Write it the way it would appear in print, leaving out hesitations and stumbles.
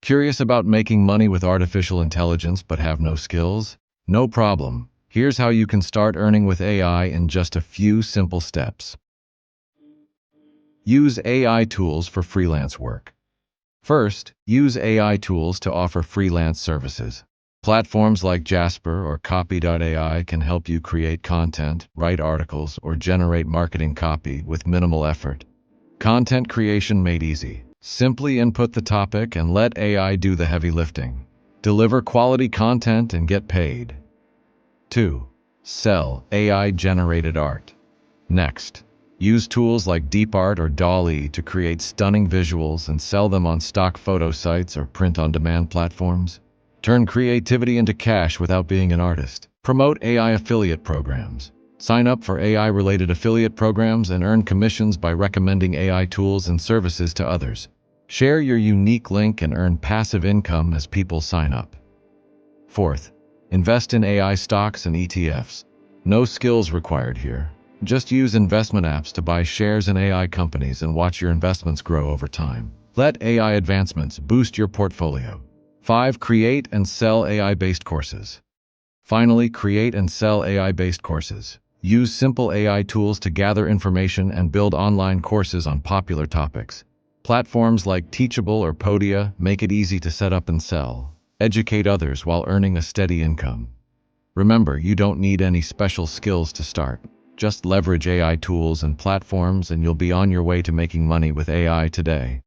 Curious about making money with artificial intelligence but have no skills? No problem. Here's how you can start earning with AI in just a few simple steps. Use AI tools for freelance work. First, use AI tools to offer freelance services. Platforms like Jasper or Copy.ai can help you create content, write articles, or generate marketing copy with minimal effort. Content creation made easy. Simply input the topic and let AI do the heavy lifting. Deliver quality content and get paid. 2. Sell AI-generated art. Next, use tools like DeepArt or DALL-E to create stunning visuals and sell them on stock photo sites or print-on-demand platforms. Turn creativity into cash without being an artist. Promote AI affiliate programs. Sign up for AI-related affiliate programs and earn commissions by recommending AI tools and services to others. Share your unique link and earn passive income as people sign up. Fourth, invest in AI stocks and ETFs. No skills required here. Just use investment apps to buy shares in AI companies and watch your investments grow over time. Let AI advancements boost your portfolio. 5. Create and sell AI-based courses. Finally, create and sell AI-based courses. Use simple AI tools to gather information and build online courses on popular topics. Platforms like Teachable or Podia make it easy to set up and sell. Educate others while earning a steady income. Remember, you don't need any special skills to start. Just leverage AI tools and platforms and you'll be on your way to making money with AI today.